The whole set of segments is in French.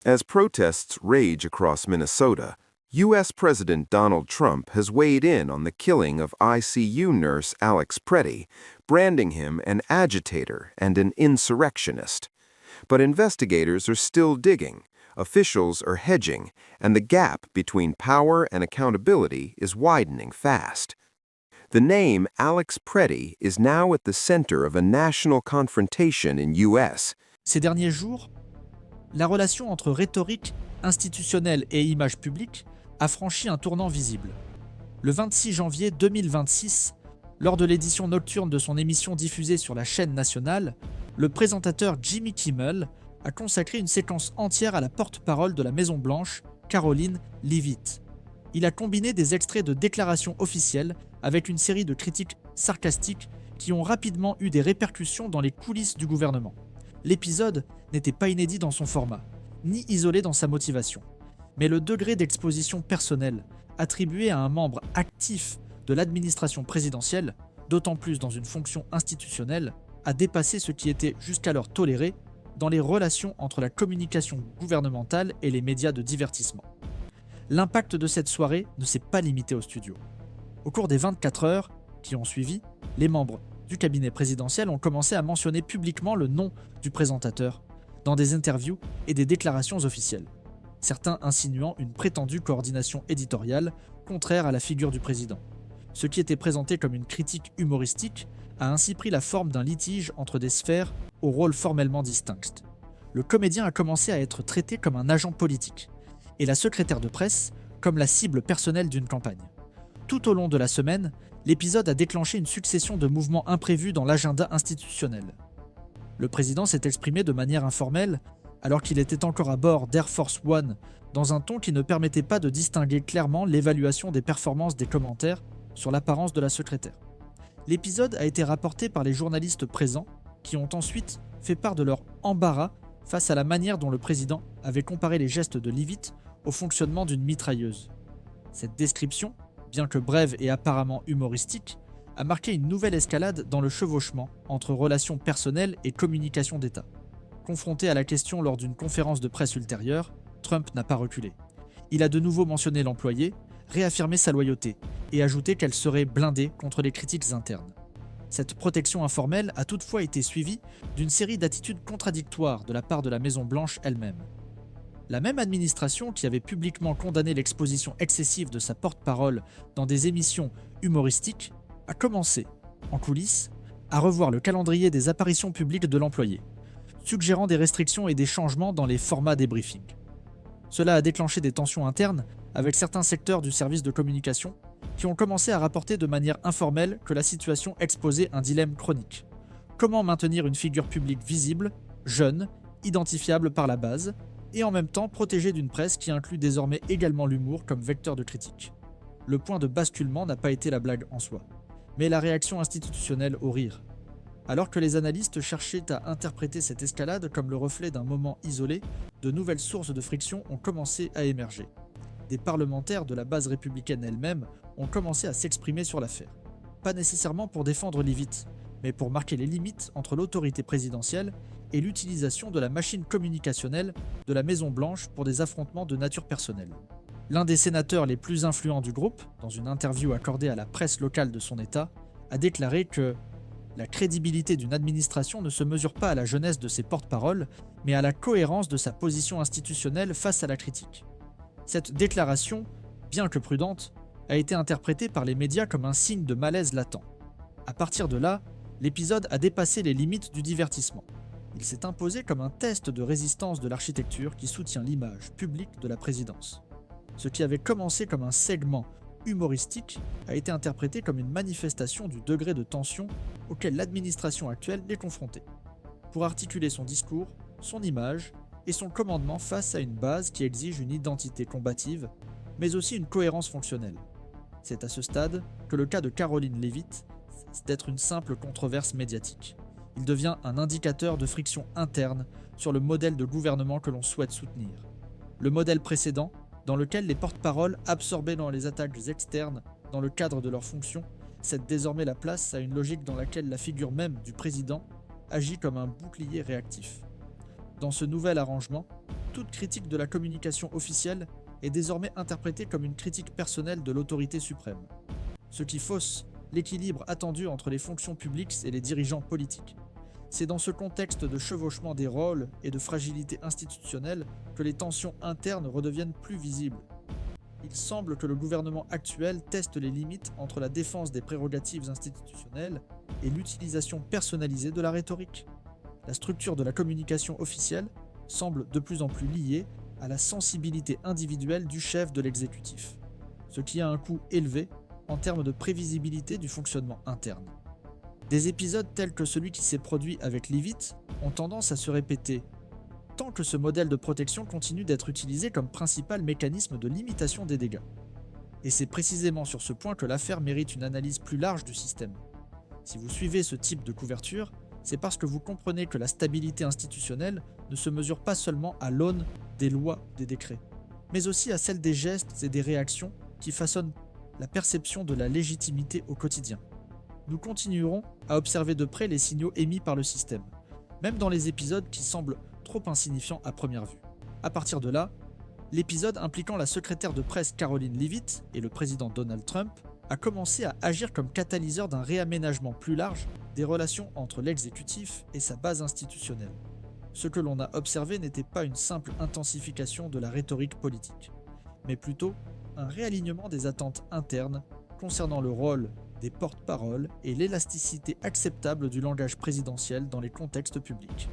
As protests rage across Minnesota, U.S. President Donald Trump has weighed in on the killing of ICU nurse Alex Preddy, branding him an agitator and an insurrectionist. But investigators are still digging, officials are hedging, and the gap between power and accountability is widening fast. The name Alex Preddy is now at the center of a national confrontation in U.S. Ces derniers jours, la relation entre rhétorique institutionnelle et image publique a franchi un tournant visible. Le 26 janvier 2026, lors de l'édition nocturne de son émission diffusée sur la chaîne nationale, le présentateur Jimmy Kimmel a consacré une séquence entière à la porte-parole de la Maison-Blanche, Karoline Leavitt. Il a combiné des extraits de déclarations officielles avec une série de critiques sarcastiques qui ont rapidement eu des répercussions dans les coulisses du gouvernement. L'épisode n'était pas inédit dans son format, ni isolé dans sa motivation. Mais le degré d'exposition personnelle attribué à un membre actif de l'administration présidentielle, d'autant plus dans une fonction institutionnelle, a dépassé ce qui était jusqu'alors toléré dans les relations entre la communication gouvernementale et les médias de divertissement. L'impact de cette soirée ne s'est pas limité au studio. Au cours des 24 heures qui ont suivi, les membres du cabinet présidentiel ont commencé à mentionner publiquement le nom du présentateur dans des interviews et des déclarations officielles, certains insinuant une prétendue coordination éditoriale contraire à la figure du président. Ce qui était présenté comme une critique humoristique a ainsi pris la forme d'un litige entre des sphères aux rôles formellement distincts. Le comédien a commencé à être traité comme un agent politique, et la secrétaire de presse comme la cible personnelle d'une campagne. Tout au long de la semaine, l'épisode a déclenché une succession de mouvements imprévus dans l'agenda institutionnel. Le président s'est exprimé de manière informelle, alors qu'il était encore à bord d'Air Force One, dans un ton qui ne permettait pas de distinguer clairement l'évaluation des performances des commentaires sur l'apparence de la secrétaire. L'épisode a été rapporté par les journalistes présents, qui ont ensuite fait part de leur embarras face à la manière dont le président avait comparé les gestes de Leavitt au fonctionnement d'une mitrailleuse. Cette description, bien que brève et apparemment humoristique, a marqué une nouvelle escalade dans le chevauchement entre relations personnelles et communication d'État. Confronté à la question lors d'une conférence de presse ultérieure, Trump n'a pas reculé. Il a de nouveau mentionné l'employé, réaffirmé sa loyauté et ajouté qu'elle serait blindée contre les critiques internes. Cette protection informelle a toutefois été suivie d'une série d'attitudes contradictoires de la part de la Maison-Blanche elle-même. La même administration qui avait publiquement condamné l'exposition excessive de sa porte-parole dans des émissions humoristiques a commencé, en coulisses, à revoir le calendrier des apparitions publiques de l'employé, suggérant des restrictions et des changements dans les formats des briefings. Cela a déclenché des tensions internes avec certains secteurs du service de communication qui ont commencé à rapporter de manière informelle que la situation exposait un dilemme chronique. Comment maintenir une figure publique visible, jeune, identifiable par la base, et en même temps protégée d'une presse qui inclut désormais également l'humour comme vecteur de critique. Le point de basculement n'a pas été la blague en soi, mais la réaction institutionnelle au rire. Alors que les analystes cherchaient à interpréter cette escalade comme le reflet d'un moment isolé, de nouvelles sources de friction ont commencé à émerger. Des parlementaires de la base républicaine elle-même ont commencé à s'exprimer sur l'affaire. Pas nécessairement pour défendre Leavitt, mais pour marquer les limites entre l'autorité présidentielle et l'utilisation de la machine communicationnelle de la Maison-Blanche pour des affrontements de nature personnelle. L'un des sénateurs les plus influents du groupe, dans une interview accordée à la presse locale de son État, a déclaré que la crédibilité d'une administration ne se mesure pas à la jeunesse de ses porte-paroles, mais à la cohérence de sa position institutionnelle face à la critique. Cette déclaration, bien que prudente, a été interprétée par les médias comme un signe de malaise latent. À partir de là, l'épisode a dépassé les limites du divertissement. Il s'est imposé comme un test de résistance de l'architecture qui soutient l'image publique de la présidence. Ce qui avait commencé comme un segment humoristique a été interprété comme une manifestation du degré de tension auquel l'administration actuelle est confrontée. Pour articuler son discours, son image et son commandement face à une base qui exige une identité combative, mais aussi une cohérence fonctionnelle. C'est à ce stade que le cas de Karoline Leavitt cesse d'être une simple controverse médiatique. Il devient un indicateur de friction interne sur le modèle de gouvernement que l'on souhaite soutenir. Le modèle précédent, dans lequel les porte-paroles absorbaient dans les attaques externes dans le cadre de leurs fonctions, cède désormais la place à une logique dans laquelle la figure même du président agit comme un bouclier réactif. Dans ce nouvel arrangement, toute critique de la communication officielle est désormais interprétée comme une critique personnelle de l'autorité suprême, ce qui fausse l'équilibre attendu entre les fonctions publiques et les dirigeants politiques. C'est dans ce contexte de chevauchement des rôles et de fragilité institutionnelle que les tensions internes redeviennent plus visibles. Il semble que le gouvernement actuel teste les limites entre la défense des prérogatives institutionnelles et l'utilisation personnalisée de la rhétorique. La structure de la communication officielle semble de plus en plus liée à la sensibilité individuelle du chef de l'exécutif, ce qui a un coût élevé en termes de prévisibilité du fonctionnement interne. Des épisodes tels que celui qui s'est produit avec Leavitt ont tendance à se répéter, tant que ce modèle de protection continue d'être utilisé comme principal mécanisme de limitation des dégâts. Et c'est précisément sur ce point que l'affaire mérite une analyse plus large du système. Si vous suivez ce type de couverture, c'est parce que vous comprenez que la stabilité institutionnelle ne se mesure pas seulement à l'aune des lois ou des décrets, mais aussi à celle des gestes et des réactions qui façonnent la perception de la légitimité au quotidien. Nous continuerons à observer de près les signaux émis par le système, même dans les épisodes qui semblent trop insignifiants à première vue. À partir de là, l'épisode impliquant la secrétaire de presse Caroline Leavitt et le président Donald Trump a commencé à agir comme catalyseur d'un réaménagement plus large des relations entre l'exécutif et sa base institutionnelle. Ce que l'on a observé n'était pas une simple intensification de la rhétorique politique, mais plutôt un réalignement des attentes internes concernant le rôle des porte-paroles et l'élasticité acceptable du langage présidentiel dans les contextes publics.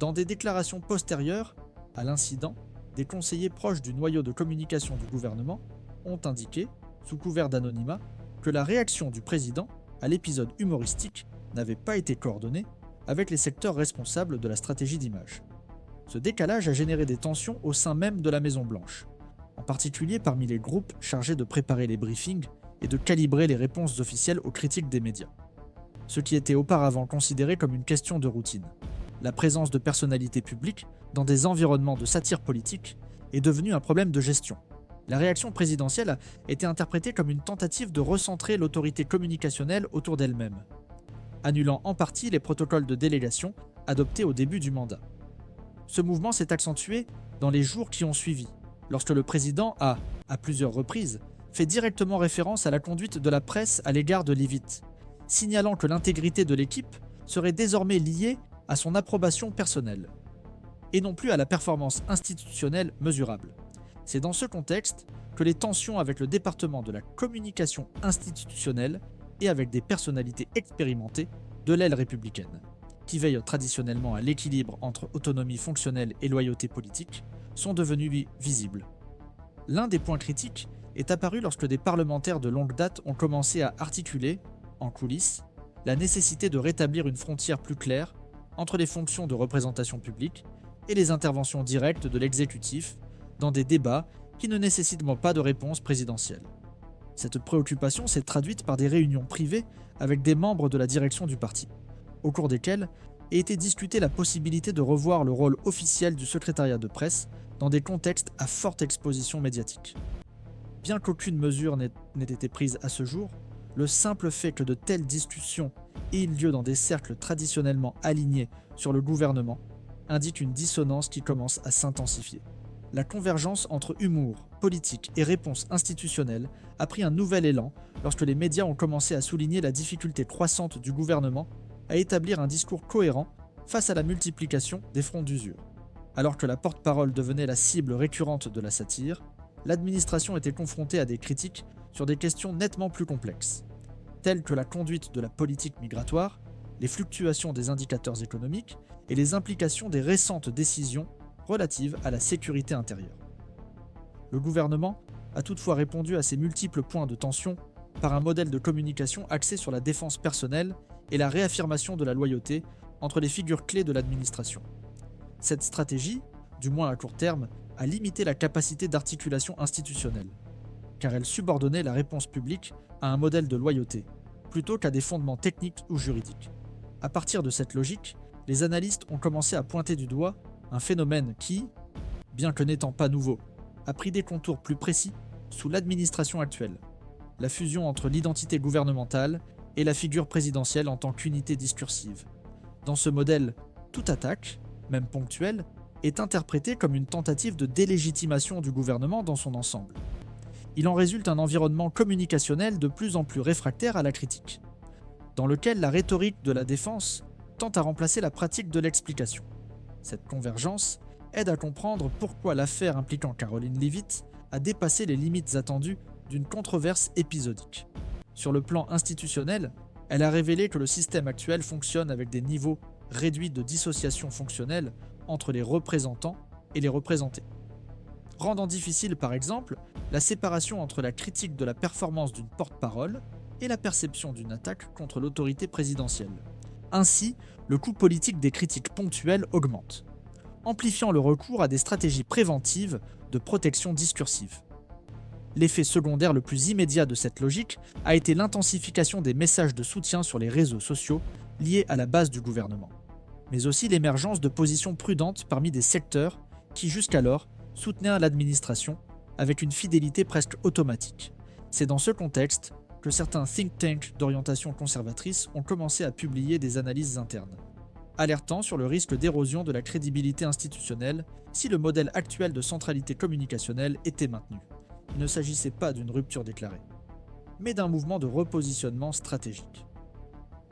Dans des déclarations postérieures à l'incident, des conseillers proches du noyau de communication du gouvernement ont indiqué, sous couvert d'anonymat, que la réaction du président à l'épisode humoristique n'avait pas été coordonnée avec les secteurs responsables de la stratégie d'image. Ce décalage a généré des tensions au sein même de la Maison-Blanche, en particulier parmi les groupes chargés de préparer les briefings et de calibrer les réponses officielles aux critiques des médias. Ce qui était auparavant considéré comme une question de routine. La présence de personnalités publiques dans des environnements de satire politique est devenue un problème de gestion. La réaction présidentielle a été interprétée comme une tentative de recentrer l'autorité communicationnelle autour d'elle-même, annulant en partie les protocoles de délégation adoptés au début du mandat. Ce mouvement s'est accentué dans les jours qui ont suivi, lorsque le président a, à plusieurs reprises, fait directement référence à la conduite de la presse à l'égard de Leavitt, signalant que l'intégrité de l'équipe serait désormais liée à son approbation personnelle, et non plus à la performance institutionnelle mesurable. C'est dans ce contexte que les tensions avec le département de la communication institutionnelle et avec des personnalités expérimentées de l'aile républicaine, qui veillent traditionnellement à l'équilibre entre autonomie fonctionnelle et loyauté politique, sont devenues visibles. L'un des points critiques est apparu lorsque des parlementaires de longue date ont commencé à articuler, en coulisses, la nécessité de rétablir une frontière plus claire entre les fonctions de représentation publique et les interventions directes de l'exécutif dans des débats qui ne nécessitent pas de réponse présidentielle. Cette préoccupation s'est traduite par des réunions privées avec des membres de la direction du parti, au cours desquelles a été discutée la possibilité de revoir le rôle officiel du secrétariat de presse dans des contextes à forte exposition médiatique. Bien qu'aucune mesure n'ait été prise à ce jour, le simple fait que de telles discussions aient lieu dans des cercles traditionnellement alignés sur le gouvernement indique une dissonance qui commence à s'intensifier. La convergence entre humour, politique et réponse institutionnelle a pris un nouvel élan lorsque les médias ont commencé à souligner la difficulté croissante du gouvernement à établir un discours cohérent face à la multiplication des fronts d'usure. Alors que la porte-parole devenait la cible récurrente de la satire, l'administration était confrontée à des critiques sur des questions nettement plus complexes, telles que la conduite de la politique migratoire, les fluctuations des indicateurs économiques et les implications des récentes décisions relatives à la sécurité intérieure. Le gouvernement a toutefois répondu à ces multiples points de tension par un modèle de communication axé sur la défense personnelle et la réaffirmation de la loyauté entre les figures clés de l'administration. Cette stratégie, du moins à court terme, a limité la capacité d'articulation institutionnelle, car elle subordonnait la réponse publique à un modèle de loyauté, plutôt qu'à des fondements techniques ou juridiques. À partir de cette logique, les analystes ont commencé à pointer du doigt un phénomène qui, bien que n'étant pas nouveau, a pris des contours plus précis sous l'administration actuelle, la fusion entre l'identité gouvernementale et la figure présidentielle en tant qu'unité discursive. Dans ce modèle, toute attaque, même ponctuelle, est interprété comme une tentative de délégitimation du gouvernement dans son ensemble. Il en résulte un environnement communicationnel de plus en plus réfractaire à la critique, dans lequel la rhétorique de la défense tend à remplacer la pratique de l'explication. Cette convergence aide à comprendre pourquoi l'affaire impliquant Caroline Leavitt a dépassé les limites attendues d'une controverse épisodique. Sur le plan institutionnel, elle a révélé que le système actuel fonctionne avec des niveaux réduits de dissociation fonctionnelle entre les représentants et les représentés, rendant difficile par exemple la séparation entre la critique de la performance d'une porte-parole et la perception d'une attaque contre l'autorité présidentielle. Ainsi, le coût politique des critiques ponctuelles augmente, amplifiant le recours à des stratégies préventives de protection discursive. L'effet secondaire le plus immédiat de cette logique a été l'intensification des messages de soutien sur les réseaux sociaux liés à la base du gouvernement, mais aussi l'émergence de positions prudentes parmi des secteurs qui jusqu'alors soutenaient l'administration avec une fidélité presque automatique. C'est dans ce contexte que certains think tanks d'orientation conservatrice ont commencé à publier des analyses internes, alertant sur le risque d'érosion de la crédibilité institutionnelle si le modèle actuel de centralité communicationnelle était maintenu. Il ne s'agissait pas d'une rupture déclarée, mais d'un mouvement de repositionnement stratégique.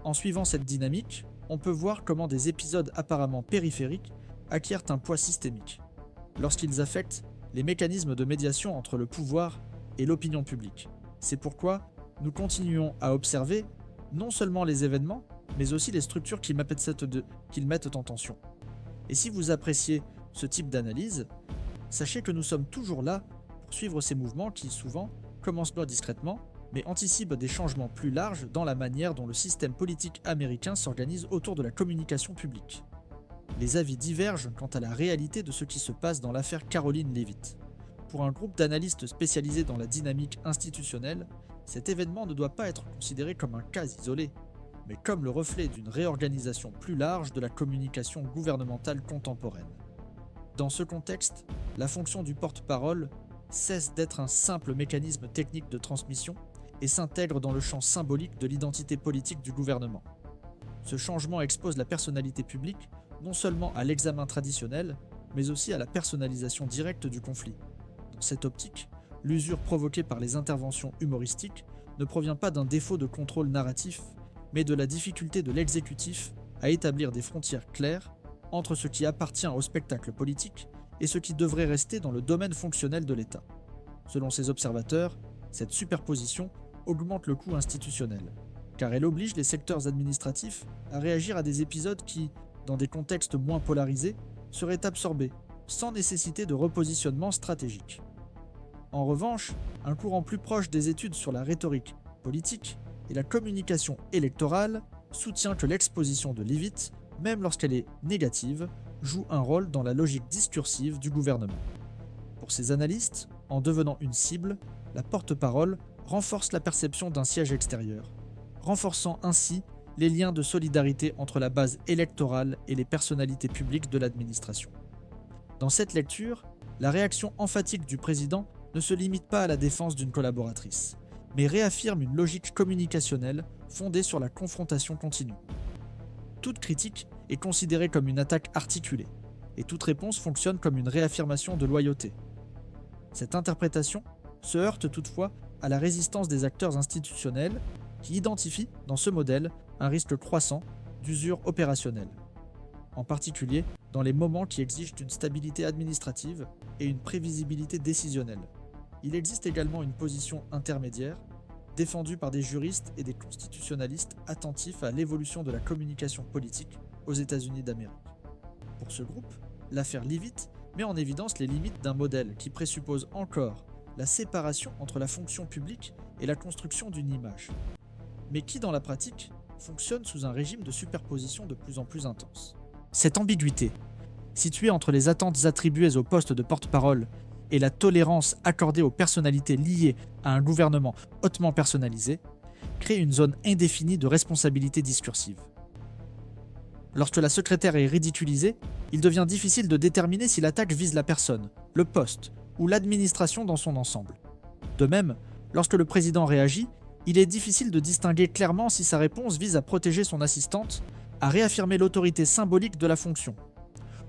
En suivant cette dynamique, on peut voir comment des épisodes apparemment périphériques acquièrent un poids systémique, lorsqu'ils affectent les mécanismes de médiation entre le pouvoir et l'opinion publique. C'est pourquoi nous continuons à observer non seulement les événements, mais aussi les structures qu'ils mettent en tension. Et si vous appréciez ce type d'analyse, sachez que nous sommes toujours là pour suivre ces mouvements qui, souvent, commencent discrètement, mais anticipent des changements plus larges dans la manière dont le système politique américain s'organise autour de la communication publique. Les avis divergent quant à la réalité de ce qui se passe dans l'affaire Caroline Leavitt. Pour un groupe d'analystes spécialisés dans la dynamique institutionnelle, cet événement ne doit pas être considéré comme un cas isolé, mais comme le reflet d'une réorganisation plus large de la communication gouvernementale contemporaine. Dans ce contexte, la fonction du porte-parole cesse d'être un simple mécanisme technique de transmission et s'intègre dans le champ symbolique de l'identité politique du gouvernement. Ce changement expose la personnalité publique non seulement à l'examen traditionnel, mais aussi à la personnalisation directe du conflit. Dans cette optique, l'usure provoquée par les interventions humoristiques ne provient pas d'un défaut de contrôle narratif, mais de la difficulté de l'exécutif à établir des frontières claires entre ce qui appartient au spectacle politique et ce qui devrait rester dans le domaine fonctionnel de l'État. Selon ces observateurs, cette superposition augmente le coût institutionnel, car elle oblige les secteurs administratifs à réagir à des épisodes qui, dans des contextes moins polarisés, seraient absorbés, sans nécessité de repositionnement stratégique. En revanche, un courant plus proche des études sur la rhétorique politique et la communication électorale soutient que l'exposition de Leavitt, même lorsqu'elle est négative, joue un rôle dans la logique discursive du gouvernement. Pour ces analystes, en devenant une cible, la porte-parole renforce la perception d'un siège extérieur, renforçant ainsi les liens de solidarité entre la base électorale et les personnalités publiques de l'administration. Dans cette lecture, la réaction emphatique du président ne se limite pas à la défense d'une collaboratrice, mais réaffirme une logique communicationnelle fondée sur la confrontation continue. Toute critique est considérée comme une attaque articulée, et toute réponse fonctionne comme une réaffirmation de loyauté. Cette interprétation se heurte toutefois à la résistance des acteurs institutionnels qui identifient, dans ce modèle, un risque croissant d'usure opérationnelle, en particulier dans les moments qui exigent une stabilité administrative et une prévisibilité décisionnelle. Il existe également une position intermédiaire, défendue par des juristes et des constitutionnalistes attentifs à l'évolution de la communication politique aux États-Unis d'Amérique. Pour ce groupe, l'affaire Leavitt met en évidence les limites d'un modèle qui présuppose encore la séparation entre la fonction publique et la construction d'une image, mais qui dans la pratique fonctionne sous un régime de superposition de plus en plus intense. Cette ambiguïté, située entre les attentes attribuées au poste de porte-parole et la tolérance accordée aux personnalités liées à un gouvernement hautement personnalisé, crée une zone indéfinie de responsabilité discursive. Lorsque la secrétaire est ridiculisée, il devient difficile de déterminer si l'attaque vise la personne, le poste ou l'administration dans son ensemble. De même, lorsque le président réagit, il est difficile de distinguer clairement si sa réponse vise à protéger son assistante, à réaffirmer l'autorité symbolique de la fonction,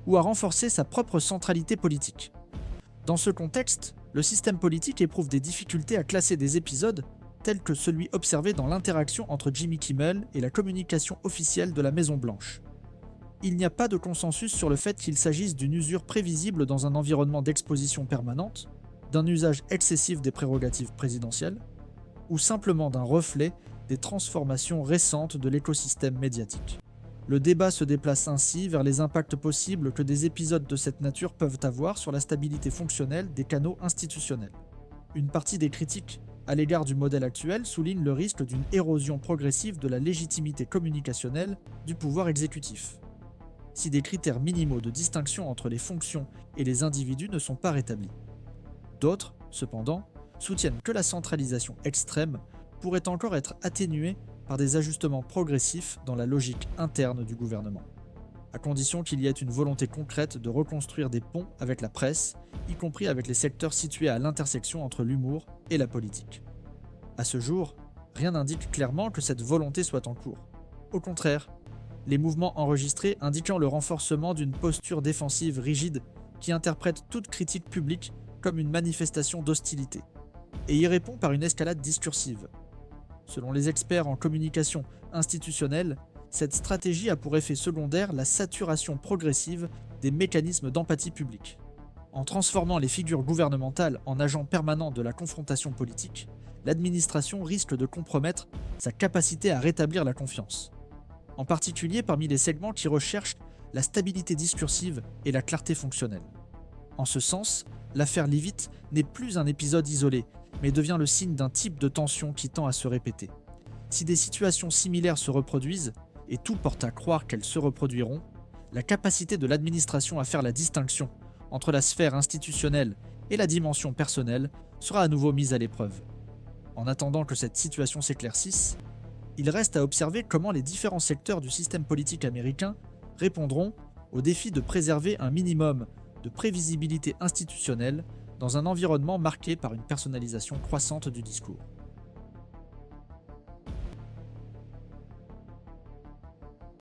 ou à renforcer sa propre centralité politique. Dans ce contexte, le système politique éprouve des difficultés à classer des épisodes tels que celui observé dans l'interaction entre Jimmy Kimmel et la communication officielle de la Maison-Blanche. Il n'y a pas de consensus sur le fait qu'il s'agisse d'une usure prévisible dans un environnement d'exposition permanente, d'un usage excessif des prérogatives présidentielles, ou simplement d'un reflet des transformations récentes de l'écosystème médiatique. Le débat se déplace ainsi vers les impacts possibles que des épisodes de cette nature peuvent avoir sur la stabilité fonctionnelle des canaux institutionnels. Une partie des critiques à l'égard du modèle actuel souligne le risque d'une érosion progressive de la légitimité communicationnelle du pouvoir exécutif, si des critères minimaux de distinction entre les fonctions et les individus ne sont pas rétablis. D'autres, cependant, soutiennent que la centralisation extrême pourrait encore être atténuée par des ajustements progressifs dans la logique interne du gouvernement, à condition qu'il y ait une volonté concrète de reconstruire des ponts avec la presse, y compris avec les secteurs situés à l'intersection entre l'humour et la politique. À ce jour, rien n'indique clairement que cette volonté soit en cours. Au contraire, les mouvements enregistrés indiquant le renforcement d'une posture défensive rigide qui interprète toute critique publique comme une manifestation d'hostilité, et y répond par une escalade discursive. Selon les experts en communication institutionnelle, cette stratégie a pour effet secondaire la saturation progressive des mécanismes d'empathie publique. En transformant les figures gouvernementales en agents permanents de la confrontation politique, l'administration risque de compromettre sa capacité à rétablir la confiance, en particulier parmi les segments qui recherchent la stabilité discursive et la clarté fonctionnelle. En ce sens, l'affaire Leavitt n'est plus un épisode isolé, mais devient le signe d'un type de tension qui tend à se répéter. Si des situations similaires se reproduisent, et tout porte à croire qu'elles se reproduiront, la capacité de l'administration à faire la distinction entre la sphère institutionnelle et la dimension personnelle sera à nouveau mise à l'épreuve. En attendant que cette situation s'éclaircisse, il reste à observer comment les différents secteurs du système politique américain répondront au défi de préserver un minimum de prévisibilité institutionnelle dans un environnement marqué par une personnalisation croissante du discours.